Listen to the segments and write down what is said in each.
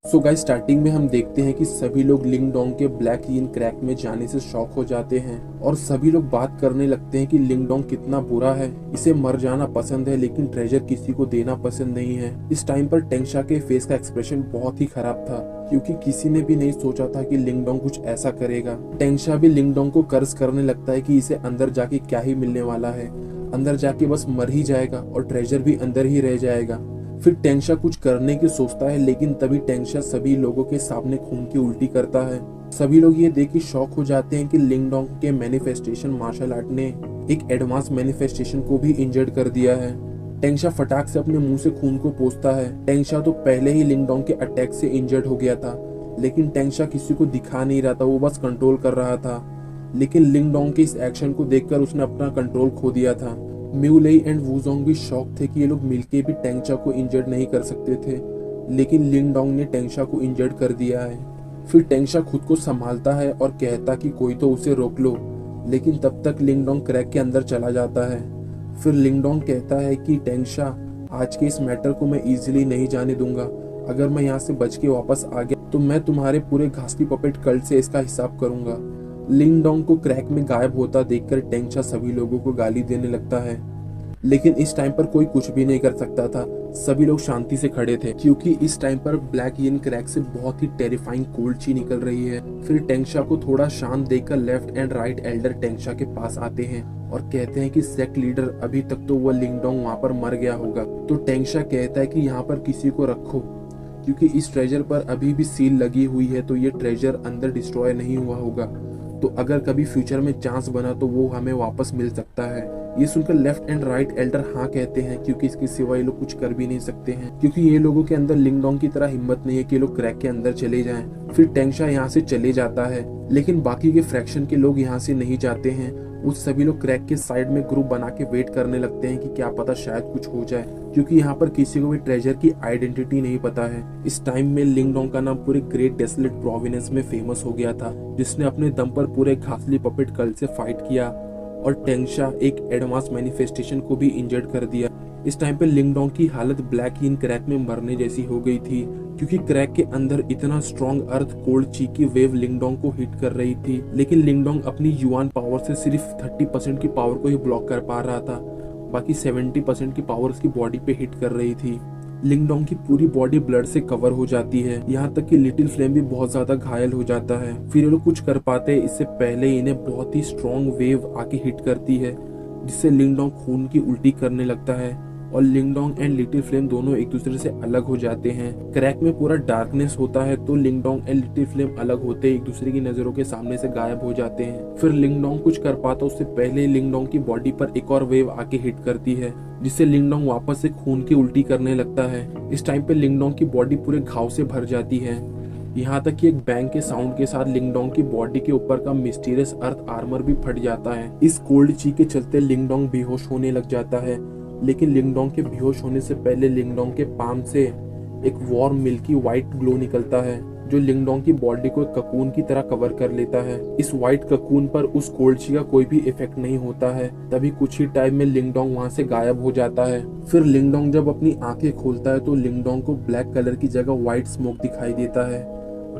So guys, starting में हम देखते हैं कि सभी लोग लिंग डोंग के ब्लैक यीन क्रैक में जाने से शॉक हो जाते हैं और सभी लोग बात करने लगते हैं कि लिंग डोंग कितना बुरा है, इसे मर जाना पसंद है लेकिन ट्रेजर किसी को देना पसंद नहीं है। इस टाइम पर टेंशा के फेस का एक्सप्रेशन बहुत ही खराब था क्योंकि किसी ने भी नहीं सोचा था कि लिंग डोंग कुछ ऐसा करेगा। टेंशा भी लिंग डोंग को कर्ज करने लगता है कि इसे अंदर जाके क्या ही मिलने वाला है, अंदर जाके बस मर ही जाएगा और ट्रेजर भी अंदर ही रह जाएगा। फिर टेंशा कुछ करने की सोचता है लेकिन तभी टेंशा सभी लोगों के सामने खून की उल्टी करता है। सभी लोग ये देख के शॉक हो जाते हैं कि लिंग डोंग के मैनिफेस्टेशन मार्शल आर्ट ने एक एडवांस मैनिफेस्टेशन को भी इंजर्ड कर दिया है। टेंशा फटाक से अपने मुंह से खून को पोंछता है। टेंशा तो पहले ही लिंग डोंग के अटैक से इंजर्ड हो गया था लेकिन टेंशा किसी को दिखा नहीं रहा था, वो बस कंट्रोल कर रहा था। लेकिन लिंग डोंग के इस एक्शन को देखकर उसने अपना कंट्रोल खो दिया था। म्यू लेई एंड वूजोंग भी शॉक थे कि ये लोग मिलके भी टेंशा को इंजर्ड नहीं कर सकते थे, लेकिन लिंग डोंग ने टेंशा को इंजर्ड कर दिया है। फिर टेंशा खुद को संभालता है और कहता कि कोई तो उसे रोक लो, लेकिन तब तक लिंग डोंग क्रैक के अंदर चला जाता है। फिर लिंग डोंग कहता है कि टेंशा, आज के इस मैटर को मैं इजीली नहीं जाने दूंगा। अगर मैं यहाँ से बच के वापस आ गया तो मैं तुम्हारे पूरे घासली पपेट कल्ट से इसका हिसाब करूंगा। लिंग डोंग को क्रैक में गायब होता देखकर टेंशा सभी लोगों को गाली देने लगता है, लेकिन इस टाइम पर कोई कुछ भी नहीं कर सकता था। सभी लोग शांति से खड़े थे क्योंकि इस टाइम पर ब्लैक यीन क्रैक से बहुत ही टेरिफाइंग कोल्ड ची निकल रही है। फिर टेंशा को थोड़ा शांत देखकर लेफ्ट एंड राइट एल्डर टेंशा के पास आते हैं और कहते हैं कि सेक्ट लीडर अभी तक तो वो लिंग डोंग वहाँ पर मर गया होगा। तो टेंशा कहता है कि यहाँ पर किसी को रखो क्योंकि इस ट्रेजर पर अभी भी सील लगी हुई है, तो ये ट्रेजर अंदर डिस्ट्रॉय नहीं हुआ होगा। तो अगर कभी फ्यूचर में चांस बना तो वो हमें वापस मिल सकता है। ये सुनकर लेफ्ट एंड राइट एल्डर हाँ कहते हैं क्योंकि इसके सिवा ये लोग कुछ कर भी नहीं सकते हैं, क्योंकि ये लोगों के अंदर लिंग डोंग की तरह हिम्मत नहीं है कि लोग क्रैक के अंदर चले जाएं। फिर टेंशा यहाँ से चले जाता है लेकिन बाकी के फ्रैक्शन के लोग यहाँ से नहीं जाते हैं। वो सभी लोग क्रैक के साइड में ग्रुप बना के वेट करने लगते हैं कि क्या पता शायद कुछ हो जाए, क्योंकि यहाँ पर किसी को भी ट्रेजर की आइडेंटिटी नहीं पता है। इस टाइम में लिंग डोंग का नाम पूरे ग्रेट डेसोलेट प्रोविंस में फेमस हो गया था, जिसने अपने दम पर पूरे घासली पपेट कल्ट से फाइट किया और टेंशा एक एडवांस मैनिफेस्टेशन को भी इंजर्ड कर दिया। इस टाइम पे लिंग डोंग की हालत ब्लैक यीन क्रैक में मरने जैसी हो गई थी क्योंकि क्रैक के अंदर इतना स्ट्रॉन्ग अर्थ कोल्ड ची की वेव लिंग डोंग को हिट कर रही थी, लेकिन लिंग डोंग अपनी युआन पावर से सिर्फ 30% की पावर को ही ब्लॉक कर पा रहा था, बाकी 70% की पावर उसकी बॉडी पे हिट कर रही थी। लिंग डोंग की पूरी बॉडी ब्लड से कवर हो जाती है, यहाँ तक कि लिटिल फ्लेम भी बहुत ज्यादा घायल हो जाता है। फिर ये लोग कुछ कर पाते हैं इससे पहले इन्हें बहुत ही स्ट्रॉन्ग वेव आके हिट करती है, जिससे लिंग डोंग खून की उल्टी करने लगता है और लिंग डोंग एंड लिटिल फ्लेम दोनों एक दूसरे से अलग हो जाते हैं। क्रैक में पूरा डार्कनेस होता है तो लिंग डोंग एंड लिटिल फ्लेम अलग होते एक दूसरे की नजरों के सामने से गायब हो जाते हैं। फिर लिंग डोंग कुछ कर पाता उससे पहले लिंग डोंग की बॉडी पर एक और वेव आके हिट करती है, जिससे लिंग डोंग वापस से खून की उल्टी करने लगता है। इस टाइम पे लिंग डोंग की बॉडी पूरे घाव से भर जाती है, यहाँ तक कि एक बैंग के साउंड के साथ लिंग डोंग की बॉडी के ऊपर का मिस्टीरियस अर्थ आर्मर भी फट जाता है। इस कोल्ड ची के चलते लिंग डोंग बेहोश होने लग जाता है, लेकिन लिंग डोंग के बेहोश होने से पहले लिंग डोंग के पाम से एक वार्म मिल्की व्हाइट ग्लो निकलता है जो लिंग डोंग की बॉडी को ककून की तरह कवर कर लेता है। इस व्हाइट ककून पर उस कोल्ड ची का कोई भी इफेक्ट नहीं होता है। तभी कुछ ही टाइम में लिंग डोंग वहाँ से गायब हो जाता है। फिर लिंग डोंग जब अपनी आंखें खोलता है तो लिंग डोंग को ब्लैक कलर की जगह व्हाइट स्मोक दिखाई देता है।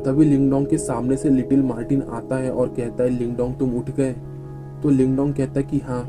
तभी लिंग डोंग के सामने से लिटिल मार्टिन आता है और कहता है, लिंग डोंग तुम उठ गए? तो लिंग डोंग कहता है कि हाँ,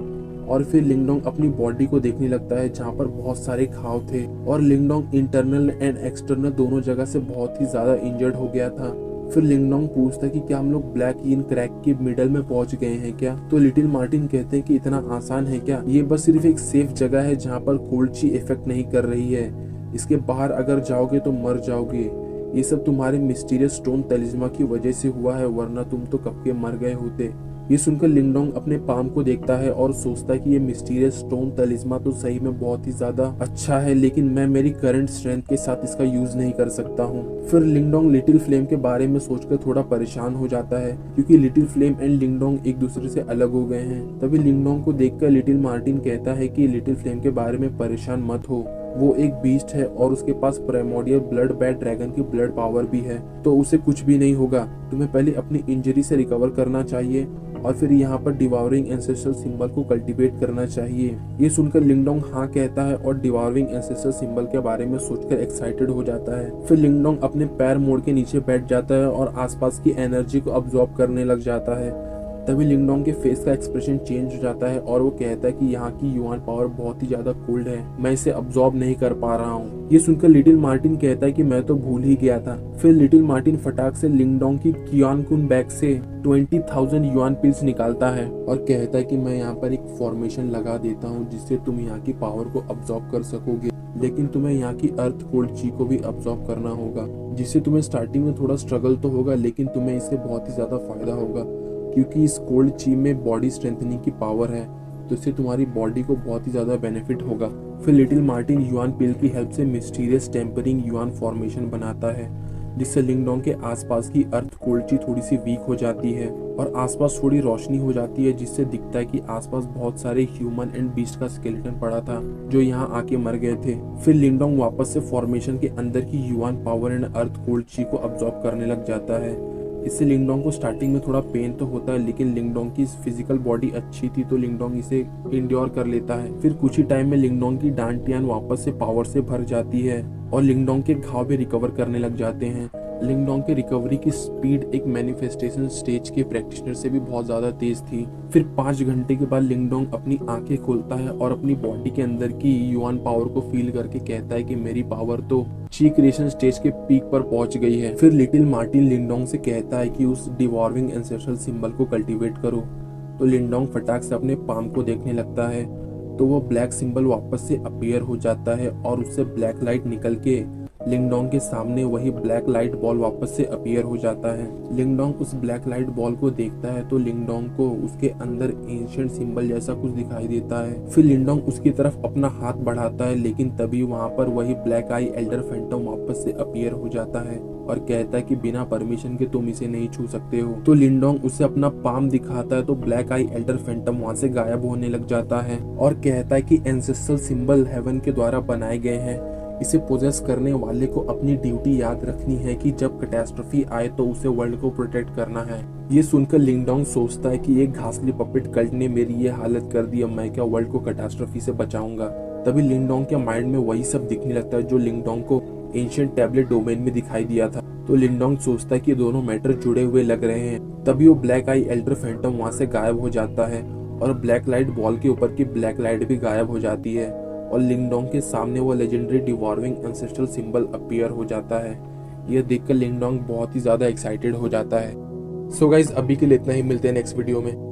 और फिर लिंग डोंग अपनी बॉडी को देखने लगता है जहाँ पर बहुत सारे घाव थे और लिंग डोंग इंटरनल एंड एक्सटर्नल दोनों जगह से बहुत ही ज्यादा इंजर्ड हो गया था। फिर लिंग डोंग पूछता है कि क्या हम लोग ब्लैक यीन क्रैक के मिडल में पहुंच गए हैं क्या? तो लिटिल मार्टिन कहते हैं कि इतना आसान है क्या, ये बस सिर्फ एक सेफ जगह है जहाँ पर कोल्ड ची इफेक्ट नहीं कर रही है, इसके बाहर अगर जाओगे तो मर जाओगे। ये सब तुम्हारे मिस्टीरियस स्टोन तलिस्मा की वजह से हुआ है, वरना तुम तो कब के मर गए होते। ये सुनकर लिंग डोंग अपने पाम को देखता है और सोचता है कि ये मिस्टीरियस स्टोन तलिस्मा तो सही में बहुत ही ज्यादा अच्छा है, लेकिन मैं मेरी करंट स्ट्रेंथ के साथ इसका यूज नहीं कर सकता हूँ। फिर लिंग डोंग लिटिल फ्लेम के बारे में सोचकर थोड़ा परेशान हो जाता है क्योंकि लिटिल फ्लेम एंड लिंग डोंग एक दूसरे से अलग हो गए हैं। तभी लिंग डोंग को देखकर लिटिल मार्टिन कहता है कि लिटिल फ्लेम के बारे में परेशान मत हो, वो एक बीस्ट है और उसके पास प्राइमोर्डियल ब्लड बैड ड्रैगन की ब्लड पावर भी है, तो उसे कुछ भी नहीं होगा। तुम्हें पहले अपनी इंजरी से रिकवर करना चाहिए और फिर यहाँ पर डिवावरिंग एंसेस्ट्रल सिंबल को कल्टीवेट करना चाहिए। ये सुनकर लिंगडोंग हाँ कहता है और डिवावरिंग एंसेस्ट्रल सिंबल के बारे में सोचकर एक्साइटेड हो जाता है। फिर लिंगडोंग अपने पैर मोड़ के नीचे बैठ जाता है और आसपास की एनर्जी को अब्सॉर्ब करने लग जाता है। तभी लिंगडोंग के फेस का एक्सप्रेशन चेंज हो जाता है और वो कहता है कि यहाँ की युआन पावर बहुत ही ज्यादा कोल्ड है, मैं इसे अब्सॉर्ब नहीं कर पा रहा हूँ। ये सुनकर लिटिल मार्टिन कहता है कि मैं तो भूल ही गया था। फिर लिटिल मार्टिन फटाक से लिंगडोंग की कियान कुन बैग से 20,000 युआन पिल्स निकालता है और कहता है कि मैं यहाँ पर एक फॉर्मेशन लगा देता हूँ जिससे तुम यहाँ की पावर को अब्सॉर्ब कर सकोगे, लेकिन तुम्हें यहाँ की अर्थ कोल्ड ची को भी अब्सॉर्ब करना होगा, जिससे तुम्हें स्टार्टिंग में थोड़ा स्ट्रगल तो होगा लेकिन तुम्हें इससे बहुत ही ज्यादा फायदा होगा, क्योंकि इस कोल्ड ची में बॉडी स्ट्रेंथनिंग की पावर है, तो इससे तुम्हारी बॉडी को बहुत ही ज्यादा बेनिफिट होगा। फिर लिटिल मार्टिन युआन पिल की हेल्प से मिस्टीरियस टेम्परिंग युआन फॉर्मेशन बनाता है, जिससे लिंगडोंग के आसपास की अर्थ कोल्ड ची थोड़ी सी वीक हो जाती है और आसपास थोड़ी रोशनी हो जाती है, जिससे दिखता है कि आसपास बहुत सारे ह्यूमन एंड बीस्ट का स्केलेटन पड़ा था जो यहाँ आके मर गए थे। फिर लिंगडोंग वापस से फॉर्मेशन के अंदर की yuan power and earth cold ची को अब्सॉर्ब करने लग जाता है। इससे लिंगडोंग को स्टार्टिंग में थोड़ा पेन तो होता है, लेकिन लिंगडोंग की फिजिकल बॉडी अच्छी थी तो लिंगडोंग इसे इंड्योर कर लेता है। फिर कुछ ही टाइम में लिंगडोंग की डांटियान वापस से पावर से भर जाती है और लिंगडोंग के घाव भी रिकवर करने लग जाते हैं। लिंगडोंग के रिकवरी की स्पीड एक मैनिफेस्टेशन स्टेज के प्रैक्टिशनर से भी बहुत ज्यादा तेज थी। फिर 5 घंटे के बाद लिंगडोंग अपनी आंखें खोलता है और अपनी बॉडी के अंदर की युआन पावर को फील करके कहता है कि मेरी पावर तो ची क्रिएशन स्टेज के पीक पर पहुंच गई है। फिर लिटिल मार्टिन लिंगडोंग से कहता है कि उस डिवॉर्विंग एंसेस्ट्रल सिंबल को कल्टीवेट करो, तो लिंगडोंग फटाक से अपने पाम को देखने लगता है तो वो ब्लैक सिंबल वापस से अपीयर हो जाता है और उससे ब्लैक लाइट निकल के लिंगडोंग के सामने वही ब्लैक लाइट बॉल वापस से अपीयर हो जाता है। लिंगडोंग उस ब्लैक लाइट बॉल को देखता है तो लिंगडोंग को उसके अंदर एंशिएंट सिंबल जैसा कुछ दिखाई देता है। फिर लिंगडोंग उसकी तरफ अपना हाथ बढ़ाता है, लेकिन तभी वहाँ पर वही ब्लैक आई एल्डर फैंटम वापस से अपीयर हो जाता है और कहता है कि बिना परमिशन के तुम इसे नहीं छू सकते हो। तो लिंगडोंग उसे अपना पाम दिखाता है तो ब्लैक आई एल्डर फैंटम वहाँ से गायब होने लग जाता है और कहता है कि एंसेस्ट्रल सिंबल हेवन के द्वारा बनाए गए हैं, इसे पोजेस करने वाले को अपनी ड्यूटी याद रखनी है कि जब कैटास्ट्रॉफी आए तो उसे वर्ल्ड को प्रोटेक्ट करना है। ये सुनकर लिंगडोंग सोचता है कि एक घासली पपेट कल्ट ने मेरी ये हालत कर दी, अब मैं क्या वर्ल्ड को कैटास्ट्रॉफी से बचाऊंगा। तभी लिंगडोंग के माइंड में वही सब दिखने लगता है जो लिंगडोंग को एंशिएंट टैबलेट डोमेन में दिखाई दिया था। तो लिंगडोंग सोचता है कि दोनों मैटर जुड़े हुए लग रहे हैं। तभी वो ब्लैक आई एल्डर फैंटम वहाँ से गायब हो जाता है और ब्लैक लाइट बॉल के ऊपर की ब्लैक लाइट भी गायब हो जाती है और लिंगडोंग के सामने वो लेजेंडरी डिवॉर्विंग एंसेस्ट्रल सिंबल अपीयर हो जाता है। यह देखकर लिंगडोंग बहुत ही ज्यादा एक्साइटेड हो जाता है। सो गाइज अभी के लिए इतना ही, मिलते हैं नेक्स्ट वीडियो में।